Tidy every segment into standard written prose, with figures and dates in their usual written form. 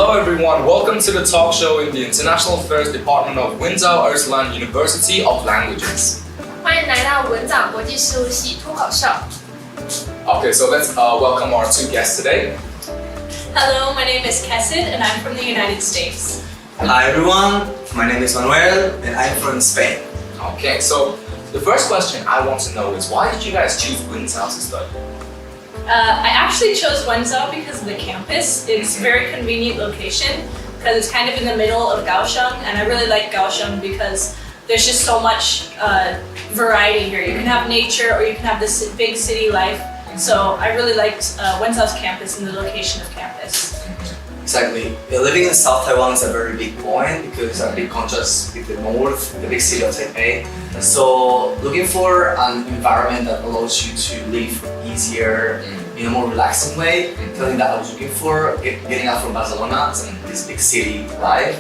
Hello everyone, welcome to the talk show in the International Affairs Department of文藻外国大学 University of Languages. 欢迎来到文藻国际事务系脱口秀。Okay, so let's welcome our two guests today. Hello, my name is Kessid and I'm from the United States. Hi everyone, my name is Manuel and I'm from Spain. Okay, so the first question I want to know is why did you guys choose文藻to study? I actually chose Wenzhou because of the campus. It's a very convenient location because it's kind of in the middle of Kaohsiung, and I really like Kaohsiung because there's just so much variety here. You can have nature or you can have this big city life. So I really liked Wenzhou's campus and the location of campus. Exactly. Living in South Taiwan is a very big point because it's a big contrast with the north, the big city of Taipei. So looking for an environment that allows you to live easier in a more relaxing way. Something that I was looking for, getting out from Barcelona and this big city life.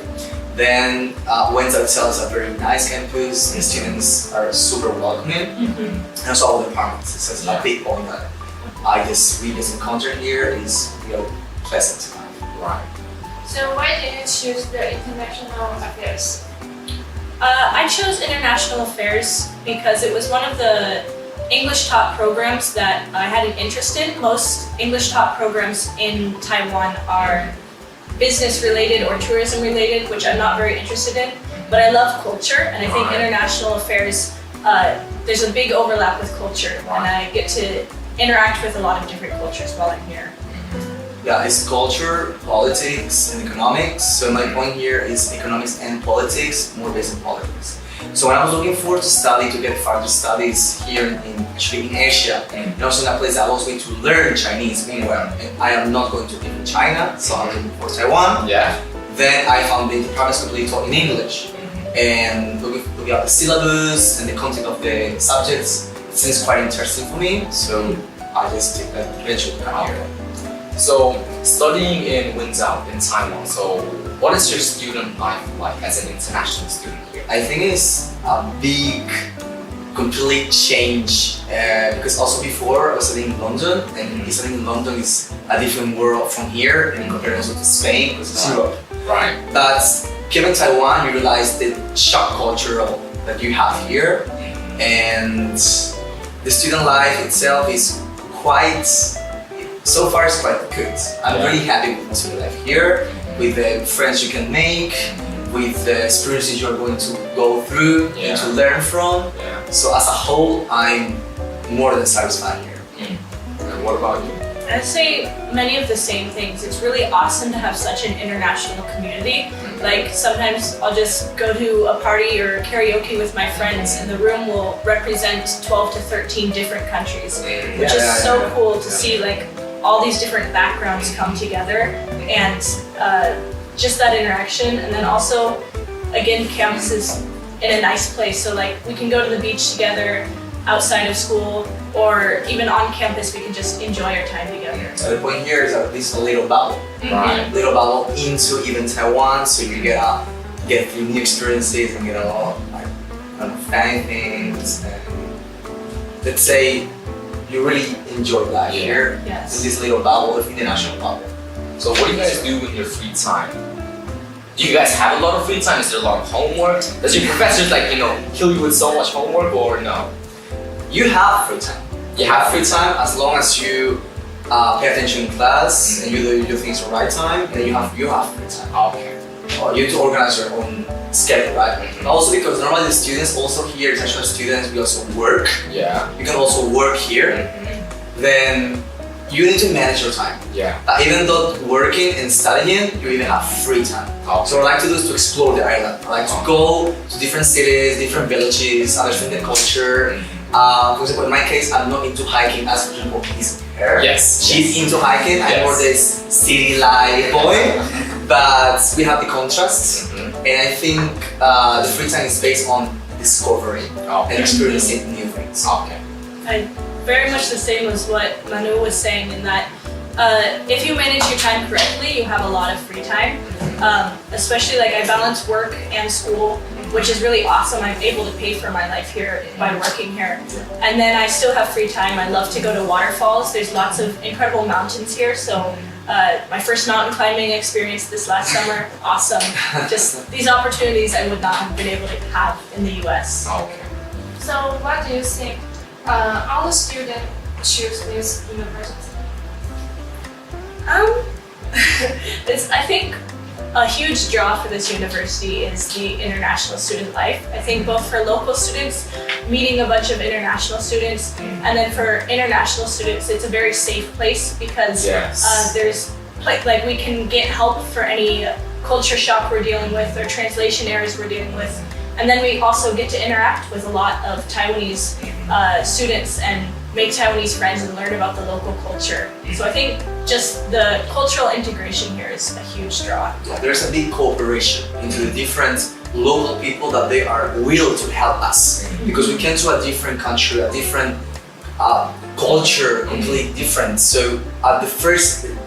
Then Wenzhou itself is a very nice campus. The students are super welcoming. And also all the departments. So it's a big point that we just encountered here is pleasant. Right. So why did you choose the international affairs? I chose international affairs because it was one of the English taught programs that I had an interest in. Most English taught programs in Taiwan are business related or tourism related, which I'm not very interested in, but I love culture, and I think international affairs, there's a big overlap with culture, and I get to interact with a lot of different cultures while I'm here. Yeah, it's culture, politics, and economics. So my point here is economics and politics, more based on politics. So when I was looking forward to study, to get further studies here in Asia, and also in a place that I was going to learn Chinese, meanwhile, I am not going to live in China, so I'm looking for Taiwan. Yeah. Then I found the departments completely taught in English. And looking at the syllabus and the content of the subjects, it seems quite interesting for me, so I just took that adventure to come here. So studying in文藻in Taiwan, so what is your student life like as an international student here? I think it's a big, complete change because also before I was studying in London, and studying in London is a different world from here and compared also to Spain because it's Europe. Right. But here in Taiwan, you realize the shock culture that you have here, and the student life itself is so far it's quite good. I'm really happy with the student life here, with the friends you can make, with the experiences you're going to go through and to learn from. Yeah. So as a whole, I'm more than satisfied here. And what about you? I'd say many of the same things. It's really awesome to have such an international community. Like sometimes I'll just go to a party or karaoke with my friends and the room will represent 12 to 13 different countries, which is so cool to see like all these different backgrounds come together and just that interaction. And then also, again, campus is in a nice place. So like we can go to the beach together outside of school, or even on campus, we can just enjoy our time together. So the point here is that this is a little bubble. Right. Little bubble into even Taiwan, so you get through new experiences and get a lot of funny things. And let's say you really enjoy life here in this little bubble, international bubble. So what do you guys do in your free time? Do you guys have a lot of free time? Is there a lot of homework? Does your professors kill you with so much homework or no? You have free time. You have free time as long as you pay attention in class and you do your things at the right time, and you have free time. Okay. You need to organize your own schedule, right? Also because normally the students also here, international students, we also work. Yeah. You can also work here. Then you need to manage your time. Yeah. Even though working and studying, you even have free time. So what I like to do is to explore the island. I like to go to different cities, different villages, understand the culture. For example, in my case, I'm not into hiking as for example he's here. Yes. She's into hiking. I'm more this city life boy. But we have the contrast, and I think the free time is based on discovering and experiencing new things. Okay. Very much the same as what Manu was saying in that if you manage your time correctly, you have a lot of free time. Especially like I balance work and school, which is really awesome. I'm able to pay for my life here by working here. And then I still have free time. I love to go to waterfalls. There's lots of incredible mountains here, so My first mountain climbing experience this last summer, awesome. Just these opportunities I would not have been able to have in the US. Okay. So what do you think all the students choose this university? I think a huge draw for this university is the international student life. I think both for local students, meeting a bunch of international students, and then for international students, it's a very safe place because there's like we can get help for any culture shock we're dealing with or translation errors we're dealing with. And then we also get to interact with a lot of Taiwanese students and make Taiwanese friends and learn about the local culture. So I think just the cultural integration here is a huge draw. There's a big cooperation into the different local people that they are willing to help us because we came to a different country, a different culture, completely different. So at the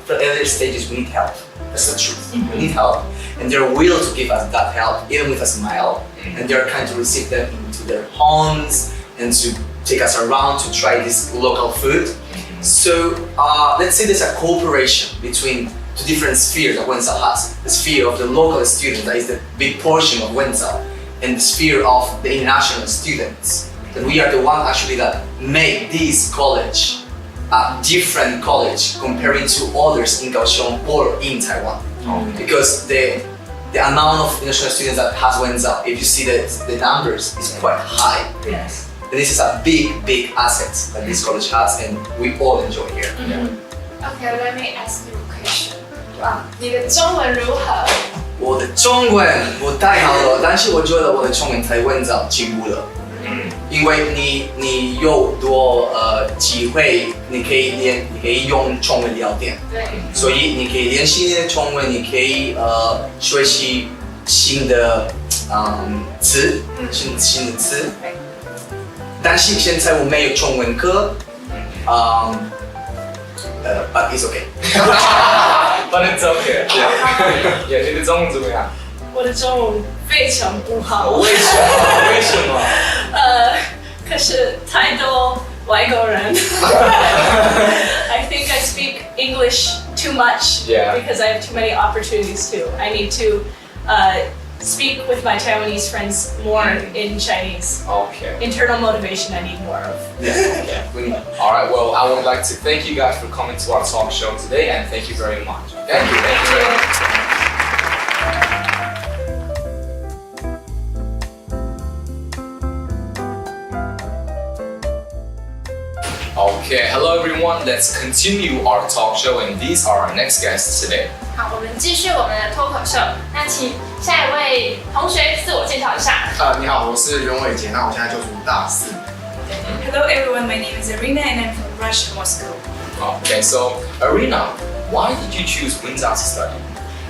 early stages, we need help. That's the truth. We need help, and they're willing to give us that help, even with a smile. And they're kind to receive them into their homes and to take us around to try this local food. So let's say there's a cooperation between two different spheres that Wenzhou has. The sphere of the local students, that is the big portion of Wenzhou, and the sphere of the international students. That we are the one actually that made this college a different college comparing to others in Kaohsiung or in Taiwan. Because the amount of international students that has Wenzhou, if you see the numbers, is quite high. Yes. And this is a big asset that this college has, and we all enjoy here. Okay, let me ask you a question. 你的中文如何？我的中文不太好了，但是我觉得我的中文在Wenzhou进步了。因为你有多机会，你可以用中文聊天，对，所以你可以练习你的中文，你可以学习新的词，新的词。但是现在我没有中文课，but it's okay. But it's okay. Yeah. 你的中文怎么样？我的中文非常不好。为什么？为什么？可是太多外国人。I think I speak English too much because I have too many opportunities to. I need to speak with my Taiwanese friends more in Chinese. Okay. Internal motivation I need more of. Yeah. All right. Well, I would like to thank you guys for coming to our talk show today, and thank you very much. Thank you. Thank you very much. Okay, hello everyone. Let's continue our talk show, and these are our next guests today. 好，我们继续我们的脱口秀。那请下一位同学自我介绍一下。你好，我是袁伟杰，那我现在就读大四。Hello everyone, my name is Arina and I'm from Russia, Moscow. Okay, so Arina, why did you choose Wenzhou to study?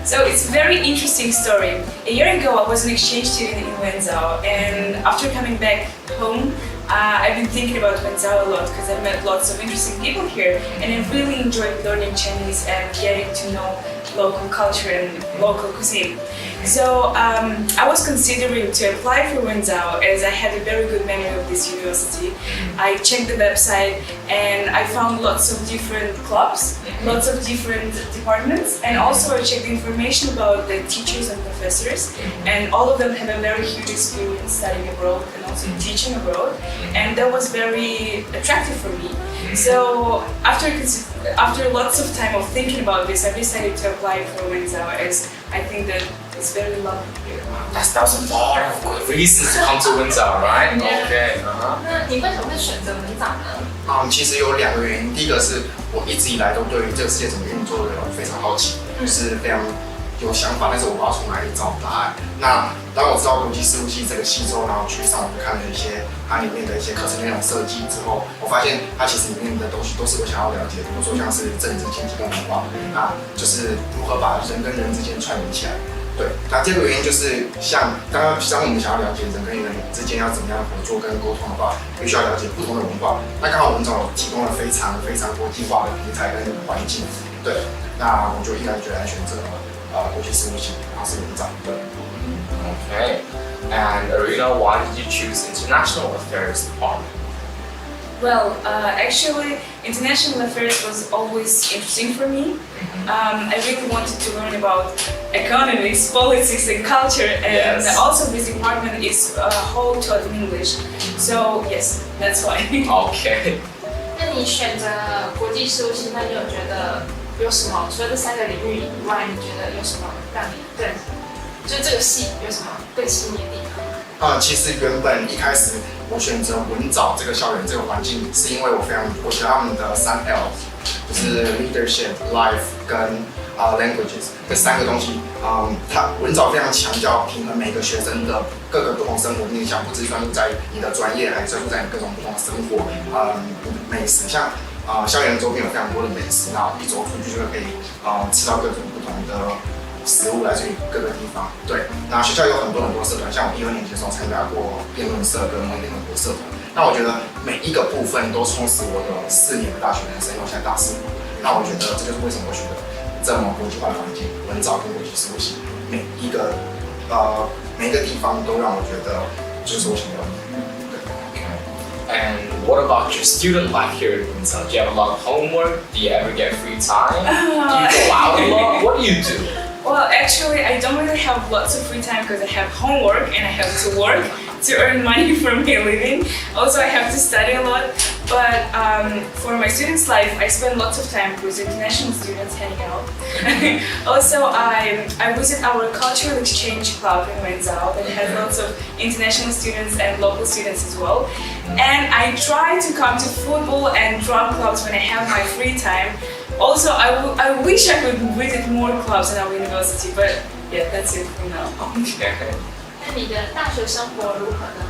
So it's a very interesting story. A year ago I was an exchange student in Wenzhou, and after coming back home, I've been thinking about Wenzhou a lot because I've met lots of interesting people here, and I really enjoyed learning Chinese and getting to know local culture and local cuisine. So I was considering to apply for Wenzhou as I had a very good memory of this university. I checked the website and I found lots of different clubs, lots of different departments, and also I checked information about the teachers and professors, and all of them have a very huge experience studying abroad and also teaching abroad, and that was very attractive for me. So after lots of time of thinking about this, I decided to apply for Wenzhou as I think that it's very lovely here. That's a lot of good reasons to come to Wenzhou, right? Okay. 那你为什么会选择文藻呢？其实有2个原因，第一个是我一直以来都对于这个世界怎么运作的非常好奇，就是非常有想法，但是我不知道从哪里找答案。那当我知道国际事务系这个系之后，然后去上网看了一些它里面的一些课程内容设计之后，我发现它其实里面的东西都是我想要了解的，比如说像是政治、经济跟文化，那就是如何把人跟人之间串联起来。对，那第2个原因就是像当我们想要了解人跟人之间要怎么样合作跟沟通的话，必须要了解不同的文化。那刚好文藻提供了非常国际化的平台跟环境，对，那我就毅然决然选择国际事务系，然后是文藻。对。Okay. And Arina, why did you choose International Affairs Department? Well, actually, international affairs was always interesting for me. I really wanted to learn about economics, politics, and culture, and Yes. also this department is whole taught in English. So yes, that's why. OK，那你选择国际事务系，那你有觉得有什么？除了这3个领域以外，你觉得有什么让你更，就是这个系有什么更吸引你的地方？其实原本一开始我选择文藻这个校园这个环境，是因为我觉得他们的3L， 就是 leadership、life 跟languages 这3个东西，它文藻非常强调平衡每个学生的各个不同生活面向，不只是专注在你的专业，还专注在你各种不同的生活，美食，像校园周边有非常多的美食，然后一走出去就可以吃到各种不同的食物来自于各个地方。对，那学校有很多社团，像我1、2年级的时候参加过辩论社跟联合国社团。那我觉得每一个部分都充实我的4年的大学人生，因为我现在大4。那我觉得这就是为什么我选择这么国际化的环境，文藻跟国际事务系，每一个地方都让我觉得就是我想要的。And what about your student life here at文藻? Do you have a lot of homework? Do you ever get free time? Do you go out a lot? What do you do? Well, actually, I don't really have lots of free time because I have homework and I have to work to earn money for my living. Also, I have to study a lot. But for my students' life, I spend lots of time with international students hanging out. Also, I visit our cultural exchange club in文藻that has lots of international students and local students as well. And I try to come to football and drum clubs when I have my free time. Also, I wish I could visit more clubs in our university, but yeah, that's it for now. Okay. 那你的大学生活如何呢？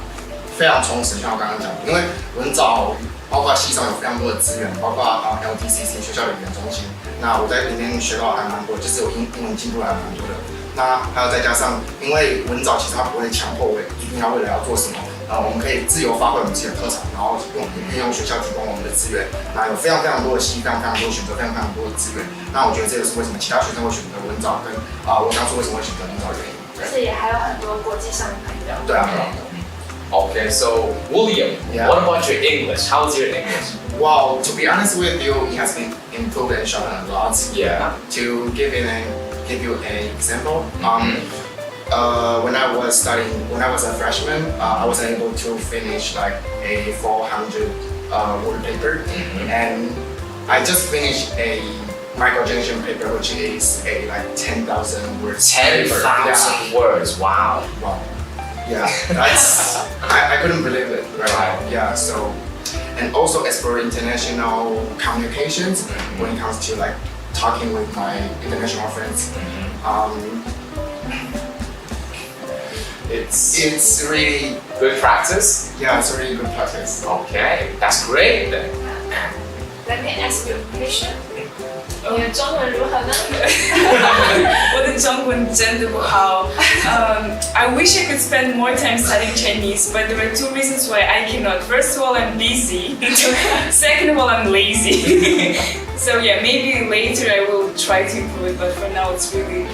非常充实，像我刚刚讲的，因为文藻包括系上有非常多的资源，包括LTCC 学校的语言中心，那我在里面学到还蛮多，就是我英文进步还蛮多的。那还有再加上，因为文藻其实它不会强迫我一定要未来要做什么，我们可以自由发挥我们自己的特长，然后运用学校提供我们的资源，那有非常多的系，非常多的选择，非常多的资源。那我觉得这个是为什么其他学生会选择文藻，跟我当初为什么会选择文藻的原因。就是也还有很多国际上的朋友。对啊。Okay, so William, Yeah. what about your English? How's your English? Well, to be honest with you, it has been improved and sharpened a lot. Yeah. To give you an example, when I was a freshman, I was able to finish like a 400 word paper, and I just finished a microgeneration paper, which is a like 10,000 words. 10,000 words. Wow. Wow. Yeah, that's I couldn't believe it. Right. Yeah. So, and also as for international communications, when it comes to like talking with my international friends, it's really good practice. Yeah, it's a really good practice. Okay, that's great then. Let me ask you a question. 你的中文如何呢？我的中文真的不好。I wish I could spend more time studying Chinese, but there are 2 reasons why I cannot. First of all, I'm busy. Second of all, I'm lazy. So yeah, maybe later I will try to improve it, but for now it's really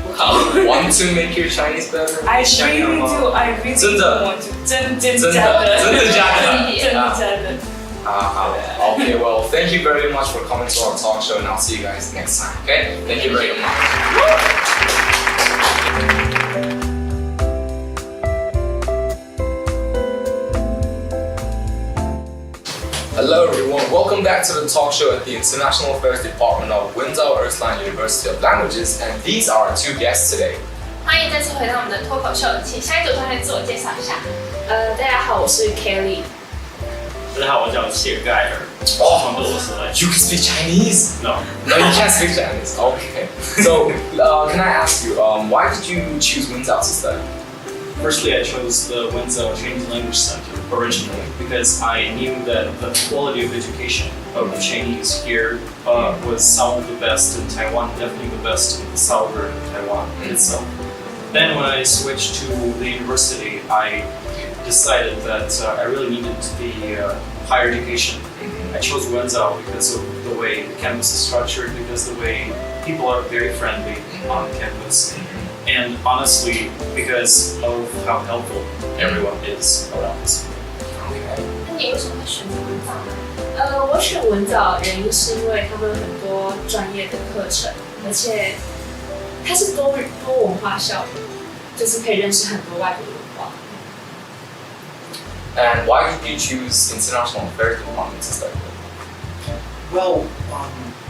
不好。Want to make your Chinese better? I really do. I really do want to. 真的假的？真的假的？真的假的？Okay, well, thank you very much for coming to our talk show, and I'll see you guys next time. Okay? Thank you very much. Hello everyone, welcome back to the talk show at the International Affairs Department of Wenzel Earthline University of Languages, and these are our 2 guests today. 欢迎再次回到我们的脱口秀，请下一组同学自我介绍一下。大家好，我是 Kelly。大家好，我叫谢盖尔，从俄罗斯来。You can speak Chinese? No. No, you can't speak Chinese. Okay. So, can I ask you, why did you choose Wenzel to study? Firstly, I chose the Wenzel Chinese Language Center originally because I knew that the quality of education of the Chinese here was some of the best in Taiwan, definitely the best in southern Taiwan itself. Then when I switched to the university, I decided that I really needed the higher education. I chose Wenzel because of the way the campus is structured, because the way people are very friendly on campus, and honestly, because of how helpful everyone is around us. 你你为什么会选择文藻呢？我选文藻原因是因为他们有很多专业的课程，而且它是多文化校园，就是可以认识很多外国文化。And why did you choose international affairs department to study? Well,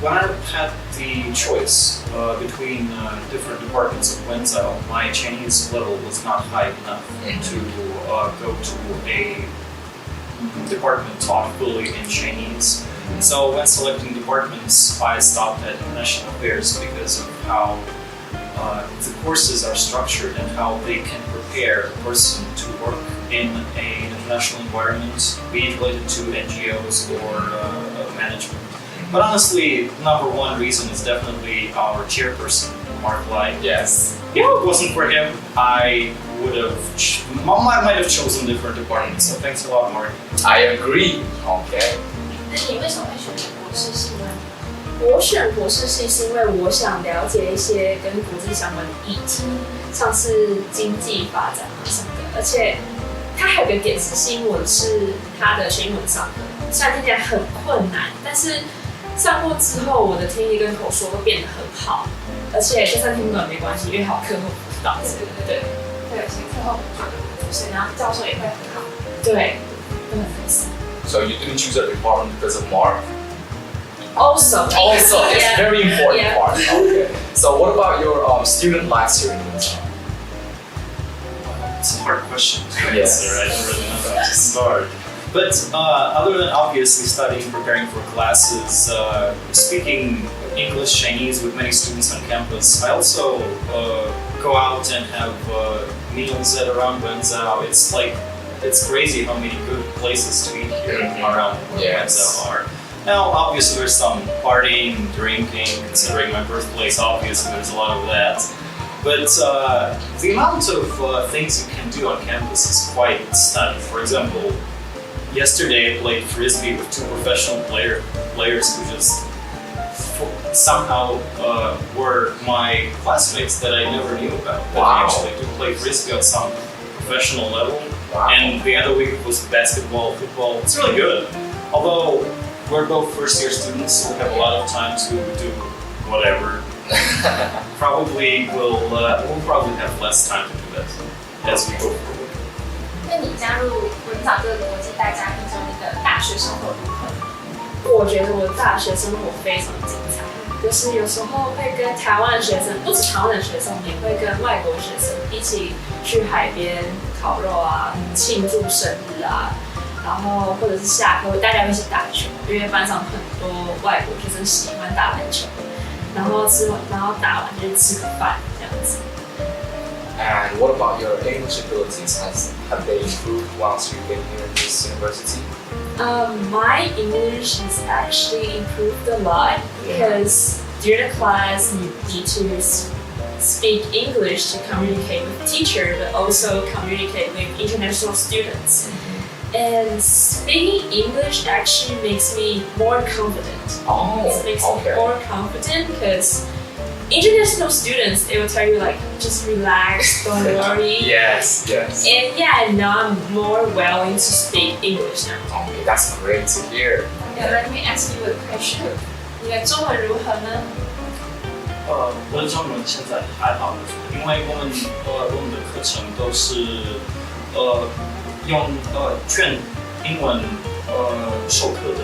when I had the choice between different departments of Wenzhou, my Chinese level was not high enough to go to a department taught fully in Chinese. So when selecting departments, I stopped at international affairs because of how the courses are structured and how they can prepare a person to work in an international environment, be it related to NGOs or management. But honestly, number one reason is definitely our chairperson, Mark Lai. Yes. If it wasn't for him, I might have chosen different departments. So thanks a lot, Mark. I agree. Okay. 那你为什么会选择国事系呢？我选国事系是因为我想了解一些跟国际相关的议题，像是经济发展啊什么的。而且它还有个点是吸引我的是它的全英文上课，虽然听起来很困难，但是上过之后我的听力跟口说都变得很好。而且就算听不懂也没关系，因为好课后辅导。对，有些课后辅导的补习，然后教授也会很好。对，都很开心。So you didn't choose that department because of Mark? Also, It's yeah. very important Yeah. part. Okay. So what about your student life here in Wenzhou? It's a hard question to Yes. answer. I don't really know how to start. But other than obviously studying, preparing for classes, speaking English, Chinese with many students on campus, I also go out and have meals at around Wenzhou. It's crazy how many good places to eat here around where Wenzhou are. Now, obviously, there's some partying, drinking. Considering my birthplace, obviously, there's a lot of that. But the amount of things you can do on campus is quite stunning. For example, yesterday I played frisbee with two professional players who just somehow were my classmates that I never knew about. That Wow. actually do play frisbee on some professional level. Wow. And the other week was basketball, football. It's really good. Although we're both first-year students, so we have a lot of time to do whatever. We'll probably have less time to do that as we go forward. 那你加入文藻这个国际大家庭中，你的大学生活如何？我觉得我的大学生活非常精彩，就是有时候会跟台湾的学生，不止台湾的学生，也会跟外国学生一起去海边烤肉啊，庆祝生日啊，然后或者是下课大家会一起打球，因为班上很多外国学生喜欢打篮球，然后打完就吃个饭这样子。And what about your English abilities? Have they improved once you get here in this university? My English has actually improved a lot because during the class you need to speak English to communicate with teacher, but also communicate with international students. And speaking English actually makes me more confident. Oh, It makes okay. me more confident because international students, they will tell you like, just relax, don't worry. Yes. And yeah, now I'm more willing to speak English now. Okay, that's great to hear. Yeah, let me ask you a question. 你的中文如何呢？我的中文现在还好，因为我们的课程都是用全英文授课的，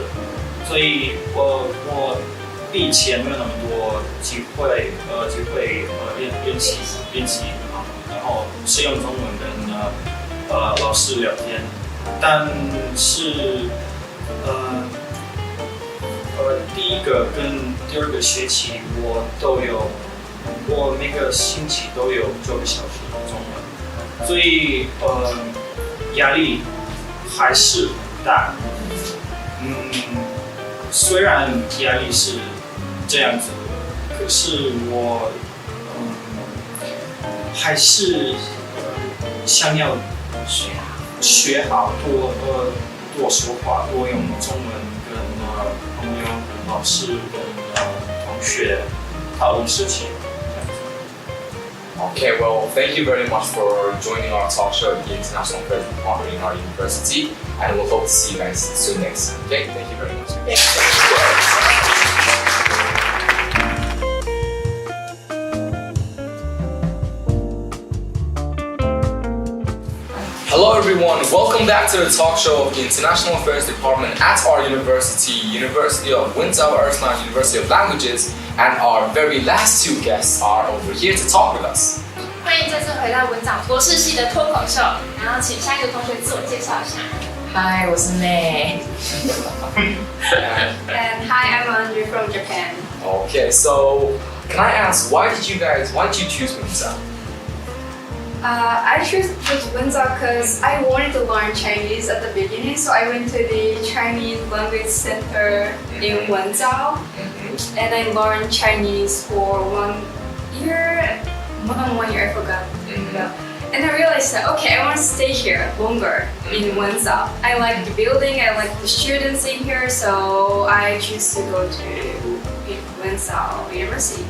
所以我比以前没有那么多机会练习，然后是用中文跟老师聊天，但是第一个跟第二个学期我每个星期都有9个小时的中文，所以压力还是很大。虽然压力是这样子的，可是我还是想要学好多说话，多用中文跟朋友、跟老师、跟同学讨论事情。Okay, well, thank you very much for joining our talk show at the International Affairs Department in our university, and we'll hope to see you guys soon next time. Okay, thank you very much. Hello everyone, welcome back to the talk show of the International Affairs Department at our university, University of Windsor, University of Languages, and our very last two guests are over here to talk with us. 欢迎再次回到文藻国事系的脱口秀，然后请下一个同学自我介绍一下。Hi, 我是 May. And hi, I'm Andrew from Japan. Okay, so can I ask, why did you choose Windsor? I chose Windsor because I wanted to learn Chinese at the beginning, so I went to the Chinese Language Center in Windsor, and I learned Chinese for 1 year, more than 1 year, I forgot. And I realized that, okay, I want to stay here longer in Windsor. I like the building, I like the students in here, so I choose to go to Windsor University.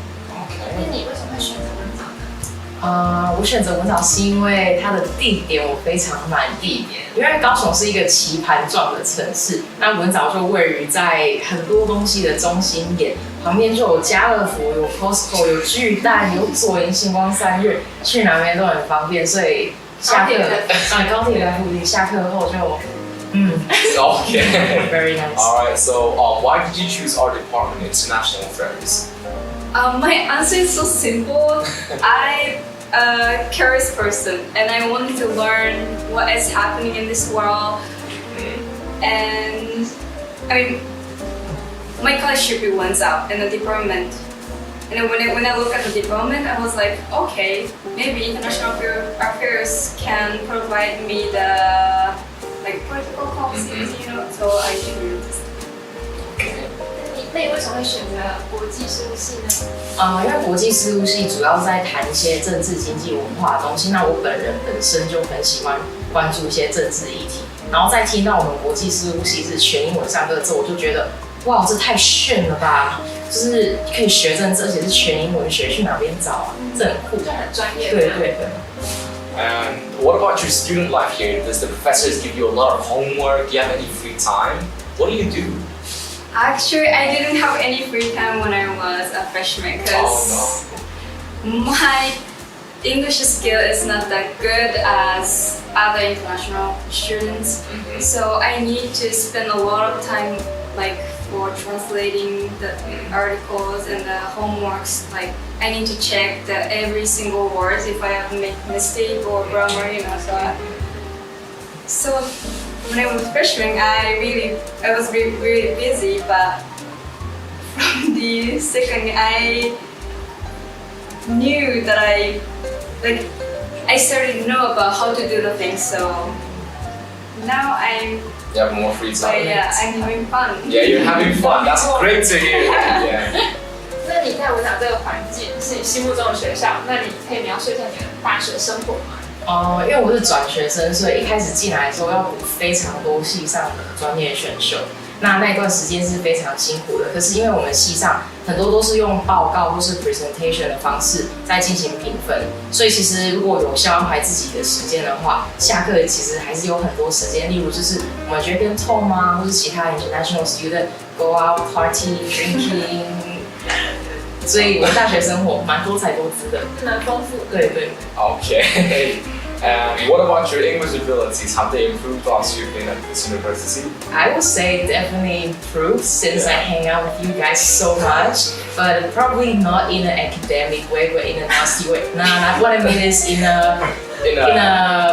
那你为什么会选择文藻呢？我选择文藻是因为它的地点我非常满地点，因为高雄是一个棋盘状的城市，那文藻就位于在很多东西的中心点，旁边就有家乐福、有 Costco、有巨蛋、有左营、星光三月，去哪边都很方便，所以下课高铁在附近，下课后就Okay. very nice. Alright, so why did you choose our department, International Affairs? My answer is so simple. I'm a curious person and I wanted to learn what is happening in this world. And I mean, my college should be Windsor in the department. And then when I look at the department, I was like, okay, maybe international affairs can provide me the political policies, you know. So I choose. 那你为什么会选择国际事务系呢？因为国际事务系主要在谈一些政治、经济、文化的东西，那我本身就很喜欢关注一些政治议题，然后再听到我们国际事务系是全英文上课之后，我就觉得哇，这太炫了吧！就是可以学政治，而且是全英文学，去哪边找啊？这很酷，就很专业。对对对。And what about your student life here? Does the professors give you a lot of homework? Do you have any free time? What do you do? Actually, I didn't have any free time when I was a freshman because my English skill is not that good as other international students. So I need to spend a lot of time for translating the articles and the homeworks. Like I need to check every single word if I have made mistake or grammar, you know. So when I was freshman, I was really busy, but from the second, I knew that I started to know about how to do the things. So now You have more free time. yeah, I'm having fun. Yeah, you're having fun. That's great to hear. Yeah. 那你在文藻这个环境是你心目中的学校，那你可以描述一下你的大学生活吗？因为我是转学生，所以一开始进来的时候要补非常多系上的专业选修。那一段时间是非常辛苦的，可是因为我们系上很多都是用报告或是 presentation 的方式在进行评分，所以其实如果有效安排自己的时间的话，下课其实还是有很多时间。例如就是我们觉得跟 Tom 啊，或是其他 international student go out party drinking， 所以我大学生活蛮多彩多姿的，蛮丰富。对对。Okay. And what about your English abilities? Have they improved whilst you've been at this university? I would say definitely improved since I hang out with you guys so much, but probably not in an academic way, but in a nasty way. Nah, what I mean is in a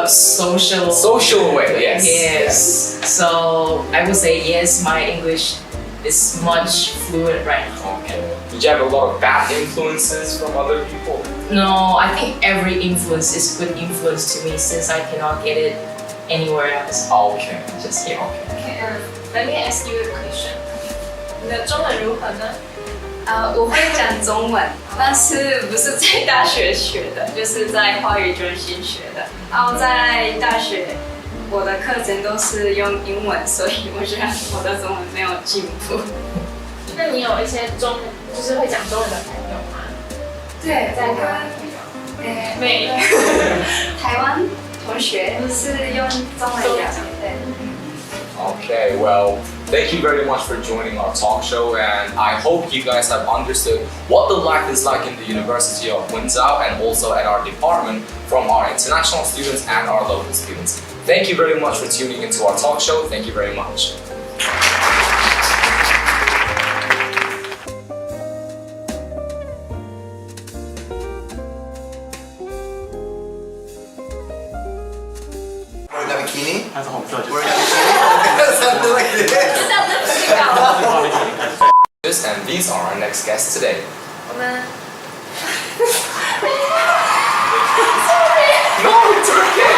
social way. Yes. Yes. So I would say yes, my English is much fluent right now. Okay. Did you have a lot of bad influences from other people? No, I think every influence is good influence to me since I cannot get it anywhere else. Okay. Just here. Okay, let me ask you a question. 你的中文如何呢？我会讲中文，但是不是在大学学的，就是在华语中心学的。然后在大学，我的课程都是用英文，所以我觉得我的中文没有进步。那你有一些就是会讲中文的朋友吗？对，在我台湾朋友。美。台湾同学是用中文讲，对。Okay, well, thank you very much for joining our talk show, and I hope you guys have understood what the life is like in the University of Windsor and also at our department from our international students and our local students. Thank you very much for tuning into our talk show. Thank you very much. Wearing a bikini? 它是红色，就是 Wearing a bikini? Something like this. And these are our next guests today. 我们 No, it's okay.